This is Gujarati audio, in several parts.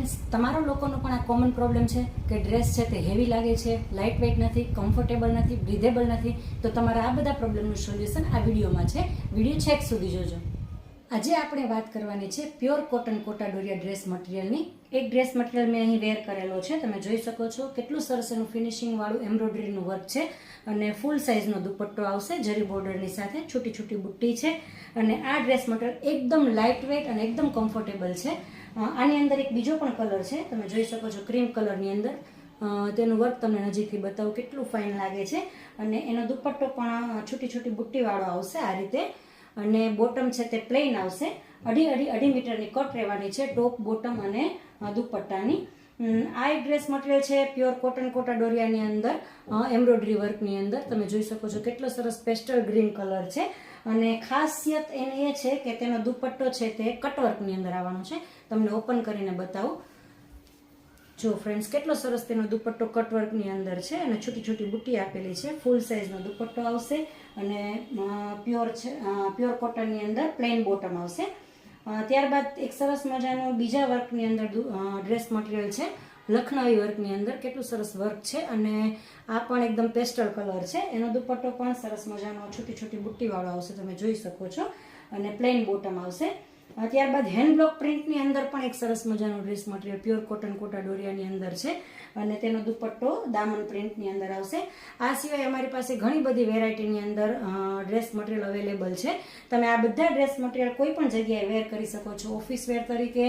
ફ્રેન્ડ્સ, તમારો લોકોનો પણ આ કોમન પ્રોબ્લેમ છે કે ડ્રેસ છે તે હેવી લાગે છે, લાઇટ વેઇટ નથી, કમ્ફર્ટેબલ નથી, બ્રીધેબલ નથી, તો તમારા આ બધા પ્રોબ્લેમનું સોલ્યુશન આ વિડીયોમાં છે. વિડીયો છેક સુધી જોજો. આજે આપણે વાત કરવાની છે પ્યોર કોટન કોટા ડોરિયા ડ્રેસ મટીરિયલની. એક ડ્રેસ મટીરિયલ મેં અહીં વેર કરેલો છે, તમે જોઈ શકો છો કેટલું સરસ એનું ફિનિશિંગવાળું એમ્બ્રોઇડરીનું વર્ક છે અને ફૂલ સાઇઝનો દુપટ્ટો આવશે જરી બોર્ડરની સાથે, છોટી છોટી બુટ્ટી છે અને આ ડ્રેસ મટીરિયલ એકદમ લાઇટ વેઇટ અને એકદમ કમ્ફર્ટેબલ છે. આની અંદર એક બીજો પણ કલર છે, તમે જોઈ શકો છો ક્રીમ કલરની અંદર. તેનું વર્ક તમને નજીકથી બતાવું કેટલું ફાઇન લાગે છે અને એનો દુપટ્ટો પણ છોટી છોટી બુટ્ટીવાળો આવશે આ રીતે અને બોટમ છે તે પ્લેન આવશે. અઢી મીટરની કટ રહેવાની છે ટોપ, બોટમ અને દુપટ્ટાની. આ એક ડ્રેસ મટીરિયલ છે પ્યોર કોટન કોટા ડોરિયાની અંદર એમ્બ્રોઇડરી વર્કની અંદર. તમે જોઈ શકો છો કેટલો સરસ પેસ્ટલ ગ્રીન કલર છે અને ખાસિયત એની એ છે કે તેનો દુપટ્ટો છે તે કટવર્કની અંદર આવવાનો છે. તમને ઓપન કરીને બતાવું. જો ફ્રેન્ડ્સ, કેટલો સરસ તેનો દુપટ્ટો કટવર્કની અંદર છે અને છોટી છોટી બુટ્ટી આપેલી છે. ફૂલ સાઇઝનો દુપટ્ટો આવશે અને પ્યોર કોટનની અંદર પ્લેન બોટમ આવશે. ત્યારબાદ એક સરસ મજાનું બીજા વર્કની અંદર ડ્રેસ મટીરિયલ છે, લખનવી વર્કની અંદર. કેટલું સરસ વર્ક છે અને આ પણ એકદમ પેસ્ટલ કલર છે. એનો દુપટ્ટો પણ સરસ મજાનો છોટી છોટી બુટ્ટીવાળો આવશે, તમે જોઈ શકો છો, અને પ્લેન બોટમ આવશે. ત્યારબાદ હેન્ડ બ્લોક પ્રિન્ટની અંદર પણ એક સરસ મજાનું dress material pure cotton Kota ડોરિયાની અંદર છે અને તેનો દુપટ્ટો દામન પ્રિન્ટની અંદર આવશે. આ સિવાય અમારી પાસે ઘણી બધી વેરાયટીની અંદર ડ્રેસ મટીરિયલ અવેલેબલ છે. તમે આ બધા ડ્રેસ મટીરિયલ કોઈ પણ જગ્યાએ વેર કરી શકો છો, ઓફિસ વેર તરીકે,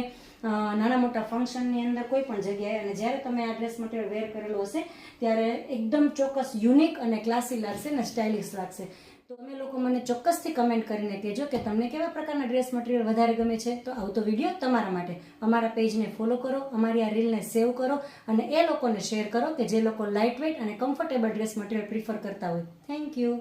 નાના મોટા ફંક્શનની અંદર, કોઈ પણ જગ્યાએ. અને જ્યારે તમે આ ડ્રેસ મટીરિયલ વેર કરેલો હશે ત્યારે એકદમ ચોક્કસ યુનિક અને ક્લાસી લાગશે અને સ્ટાઇલિશ લાગશે. તો તમે લોકો મને ચોક્કસથી કમેન્ટ કરીને કહેજો કે તમને કેવા પ્રકારના ડ્રેસ મટીરિયલ વધારે ગમે છે. તો આવતો વિડીયો તમારા માટે. અમારા પેજને ફોલો કરો, અમારી આ રીલને સેવ કરો અને એ લોકોને શેર કરો કે જે લોકો લાઇટ વેઇટ અને કમ્ફર્ટેબલ ડ્રેસ મટીરિયલ પ્રિફર કરતા હોય. Thank you.